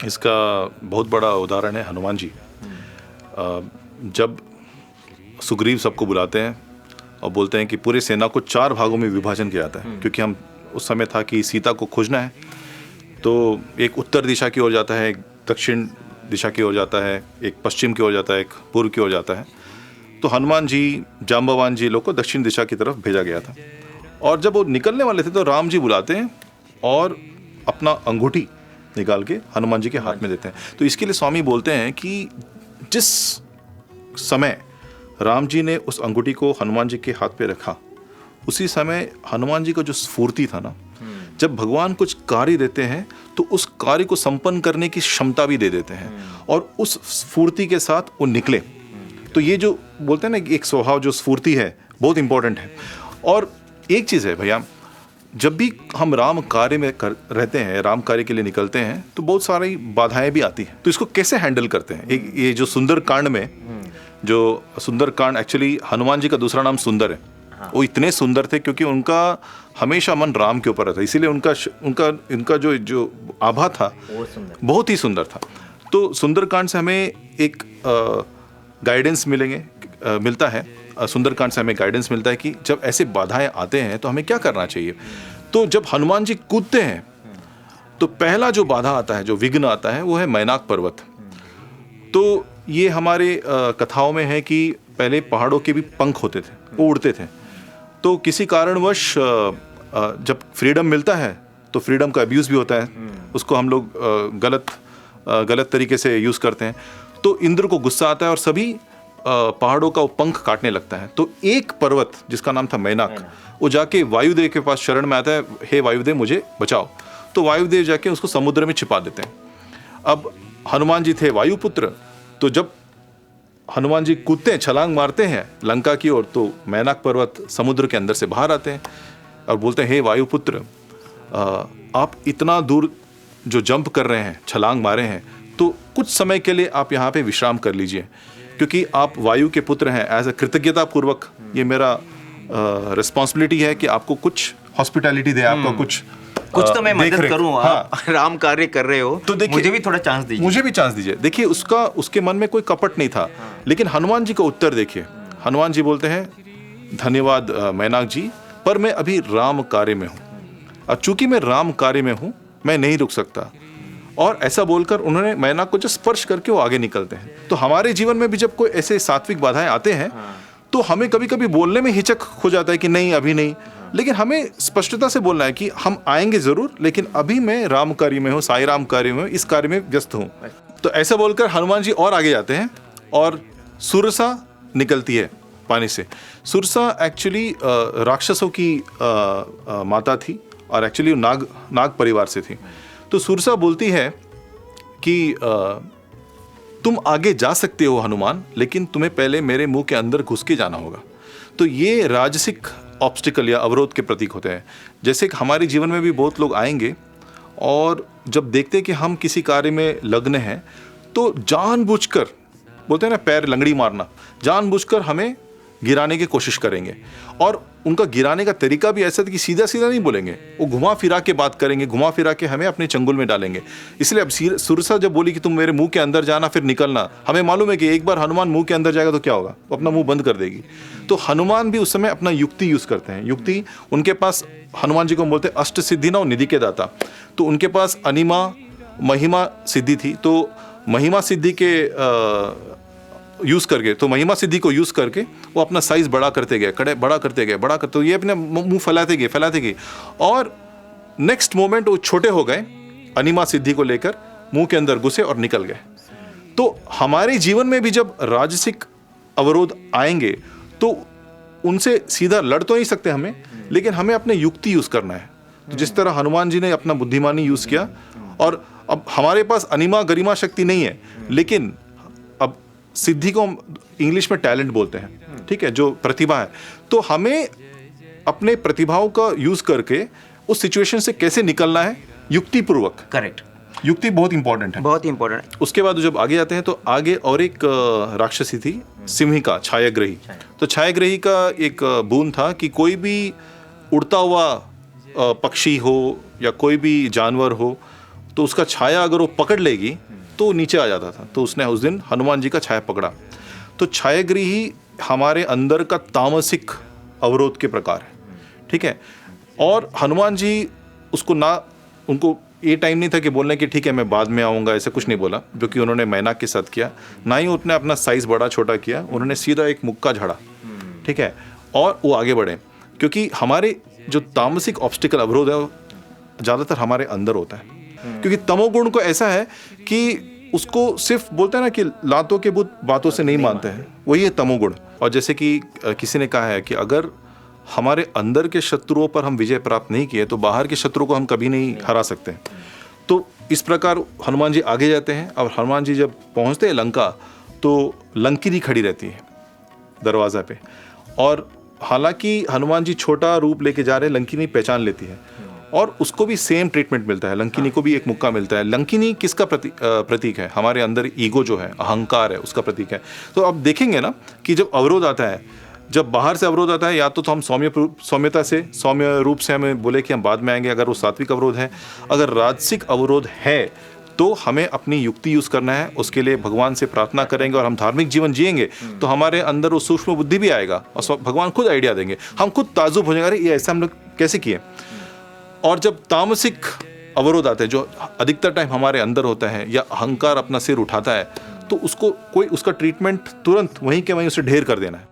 इसका बहुत बड़ा उदाहरण है हनुमान जी। जब सुग्रीव सबको बुलाते हैं और बोलते हैं कि पूरे सेना को 4 भागों में विभाजन किया जाता है, क्योंकि हम उस समय था कि सीता को खोजना है। तो एक उत्तर दिशा की ओर जाता है, एक दक्षिण दिशा की ओर जाता है, एक पश्चिम की ओर जाता है, एक पूर्व की ओर जाता है। तो हनुमान जी, जाम्बवान जी लोग को दक्षिण दिशा की तरफ भेजा गया था। और जब वो निकलने वाले थे तो राम जी बुलाते हैं और अपना अंगूठी निकाल के हनुमान जी के हाथ में देते हैं। तो इसके लिए स्वामी बोलते हैं कि जिस समय राम जी ने उस अंगूठी को हनुमान जी के हाथ पे रखा, उसी समय हनुमान जी का जो स्फूर्ति था ना, जब भगवान कुछ कार्य देते हैं तो उस कार्य को संपन्न करने की क्षमता भी दे देते हैं, और उस स्फूर्ति के साथ वो निकले। तो ये जो बोलते हैं ना, एक स्वभाव जो स्फूर्ति है, बहुत इंपॉर्टेंट है। और एक चीज़ है भैया, जब भी हम राम कार्य में रहते हैं, राम कार्य के लिए निकलते हैं, तो बहुत सारी बाधाएं भी आती हैं। तो इसको कैसे हैंडल करते हैं? एक ये जो सुंदर कांड में, जो सुंदर कांड, एक्चुअली हनुमान जी का दूसरा नाम सुंदर है। वो इतने सुंदर थे क्योंकि उनका हमेशा मन राम के ऊपर रहता, इसीलिए उनका जो आभा था बहुत ही सुंदर था। तो सुंदरकांड से हमें एक गाइडेंस मिलता है। सुंदरकांड से हमें गाइडेंस मिलता है कि जब ऐसे बाधाएं आते हैं तो हमें क्या करना चाहिए। तो जब हनुमान जी कूदते हैं तो पहला जो बाधा आता है, जो विघ्न आता है, वो है मैनाक पर्वत। तो ये हमारे कथाओं में है कि पहले पहाड़ों के भी पंख होते थे, वो उड़ते थे। तो किसी कारणवश जब फ्रीडम मिलता है तो फ्रीडम का अब्यूज़ भी होता है, उसको हम लोग गलत तरीके से यूज़ करते हैं। तो इंद्र को गुस्सा आता है और सभी पहाड़ों का पंख काटने लगता है। तो एक पर्वत जिसका नाम था मैनाक, वो जाके वायुदेव के पास शरण में आता है, हे वायुदेव मुझे बचाओ। तो वायुदेव जाके उसको समुद्र में छिपा देते हैं। अब हनुमान जी थे वायुपुत्र, तो जब हनुमान जी कूदते हैं, छलांग मारते हैं लंका की ओर, तो मैनाक पर्वत समुद्र के अंदर से बाहर आते हैं और बोलते हैं, हे वायुपुत्र, आप इतना दूर जो जंप कर रहे हैं, छलांग मारे हैं, तो कुछ समय के लिए आप यहाँ पे विश्राम कर लीजिए, क्योंकि आप वायु के पुत्र हैं। एज अ कृतज्ञता पूर्वक ये मेरा रिस्पॉन्सिबिलिटी है कि आपको कुछ हॉस्पिटैलिटी दे, आपका कुछ तो मैं मदद करूं। आप राम कार्य कर रहे हो तो मुझे भी थोड़ा चांस दीजिए, मुझे भी चांस दीजिए। देखिए, उसके मन में कोई कपट नहीं था। लेकिन हनुमान जी का उत्तर देखिए। हनुमान जी बोलते हैं, धन्यवाद मैनाक जी, पर मैं अभी राम कार्य में हूँ, और चूंकि मैं राम कार्य में हूँ, मैं नहीं रुक सकता। और ऐसा बोलकर उन्होंने मैनाक को जो स्पर्श करके वो आगे निकलते हैं। तो हमारे जीवन में भी जब कोई ऐसे सात्विक बाधाएं आते हैं तो हमें कभी कभी बोलने में हिचक हो जाता है कि नहीं, अभी नहीं। लेकिन हमें स्पष्टता से बोलना है कि हम आएंगे जरूर, लेकिन अभी मैं राम कार्य में हूँ, साई राम कार्य में हूँ, इस कार्य में व्यस्त हूँ। तो ऐसा बोलकर हनुमान जी और आगे जाते हैं और सुरसा निकलती है पानी से। सुरसा एक्चुअली राक्षसों की माता थी और एक्चुअली नाग परिवार से थी। तो सुरसा बोलती है कि तुम आगे जा सकते हो हनुमान, लेकिन तुम्हें पहले मेरे मुंह के अंदर घुस के जाना होगा। तो ये राजसिक ऑब्स्टिकल या अवरोध के प्रतीक होते हैं। जैसे कि हमारे जीवन में भी बहुत लोग आएंगे और जब देखते हैं कि हम किसी कार्य में लग्न हैं तो जानबूझकर, बोलते हैं ना पैर लंगड़ी मारना, जानबूझकर हमें गिराने की कोशिश करेंगे। और उनका गिराने का तरीका भी ऐसा था कि सीधा सीधा नहीं बोलेंगे, वो घुमा फिरा के बात करेंगे, घुमा फिरा के हमें अपने चंगुल में डालेंगे। इसलिए अब सुरसा जब बोली कि तुम मेरे मुंह के अंदर जाना फिर निकलना, हमें मालूम है कि एक बार हनुमान मुंह के अंदर जाएगा तो क्या होगा, वो अपना मुंह बंद कर देगी। तो हनुमान भी उस समय अपना युक्ति यूज करते हैं। युक्ति उनके पास, हनुमान जी को हम बोलते हैं अष्ट सिद्धि ना, निधि के दाता। तो उनके पास अनिमा महिमा सिद्धि थी। तो महिमा सिद्धि के यूज़ करके, तो महिमा सिद्धि को यूज़ करके वो अपना साइज बड़ा करते गए, बड़ा करते गए, तो ये अपने मुंह फैलाते गए, और नेक्स्ट मोमेंट वो छोटे हो गए, अनिमा सिद्धि को लेकर मुंह के अंदर घुसे और निकल गए। तो हमारे जीवन में भी जब राजसिक अवरोध आएंगे तो उनसे सीधा लड़ तो नहीं सकते हमें, लेकिन हमें अपने युक्ति यूज़ करना है। तो जिस तरह हनुमान जी ने अपना बुद्धिमानी यूज़ किया, और अब हमारे पास अनिमा गरिमा शक्ति नहीं है, लेकिन अब सिद्धि को हम इंग्लिश में टैलेंट बोलते हैं, ठीक है, जो प्रतिभा है। तो हमें अपने प्रतिभाओं का यूज करके उस सिचुएशन से कैसे निकलना है, युक्ति पूर्वक। करेक्ट, युक्ति बहुत इंपॉर्टेंट है, बहुत इंपॉर्टेंट है। उसके बाद जब आगे जाते हैं तो आगे और एक राक्षसी थी, सिंहिका, छायाग्रही। तो छायाग्रही का एक बोन था कि कोई भी उड़ता हुआ पक्षी हो या कोई भी जानवर हो, तो उसका छाया अगर वो पकड़ लेगी तो नीचे आ जाता था। तो उसने उस दिन हनुमान जी का छाया पकड़ा। तो छायाग्रही ही हमारे अंदर का तामसिक अवरोध के प्रकार है, ठीक है। और हनुमान जी उसको ना, उनको ये टाइम नहीं था कि बोलने कि ठीक है मैं बाद में आऊँगा, ऐसे कुछ नहीं बोला, जो कि उन्होंने मैनाक के साथ किया। ना ही उन्होंने अपना साइज़ बड़ा छोटा किया, उन्होंने सीधा एक मुक्का झाड़ा, ठीक है, और वो आगे बढ़े। क्योंकि हमारे जो तामसिक ऑब्स्टिकल अवरोध है वो ज़्यादातर हमारे अंदर होता है। क्योंकि तमोगुण को ऐसा है कि उसको सिर्फ बोलते हैं ना कि लातों के भूत बातों से नहीं मानते हैं, वही है तमोगुण। और जैसे कि किसी ने कहा है कि अगर हमारे अंदर के शत्रुओं पर हम विजय प्राप्त नहीं किए तो बाहर के शत्रु को हम कभी नहीं हरा सकते। तो इस प्रकार हनुमान जी आगे जाते हैं। और हनुमान जी जब पहुंचते हैं लंका तो लंकिनी खड़ी रहती है दरवाज़ा पे, और हालांकि हनुमान जी छोटा रूप लेके जा रहे हैं, लंकिनी पहचान लेती है और उसको भी सेम ट्रीटमेंट मिलता है। लंकिनी को भी एक मुक्का मिलता है। लंकिनी किसका प्रतीक है? हमारे अंदर ईगो जो है, अहंकार है, उसका प्रतीक है। तो आप देखेंगे ना कि जब अवरोध आता है, जब बाहर से अवरोध आता है, या तो हम सौम्यता से, सौम्य रूप से हमें बोले कि हम बाद में आएंगे, अगर वो सात्विक अवरोध है। अगर राजसिक अवरोध है तो हमें अपनी युक्ति यूज़ करना है, उसके लिए भगवान से प्रार्थना करेंगे और हम धार्मिक जीवन जिएंगे तो हमारे अंदर वो सूक्ष्म बुद्धि भी आएगा और भगवान खुद आइडिया देंगे। हम खुद ताजुब हो जाएंगे, अरे ये ऐसा हम लोग कैसे किए। और जब तामसिक अवरोध आता है, जो अधिकतर टाइम हमारे अंदर होता है, या अहंकार अपना सिर उठाता है, तो उसको कोई उसका ट्रीटमेंट तुरंत वहीं के वहीं उसे ढेर कर देना है।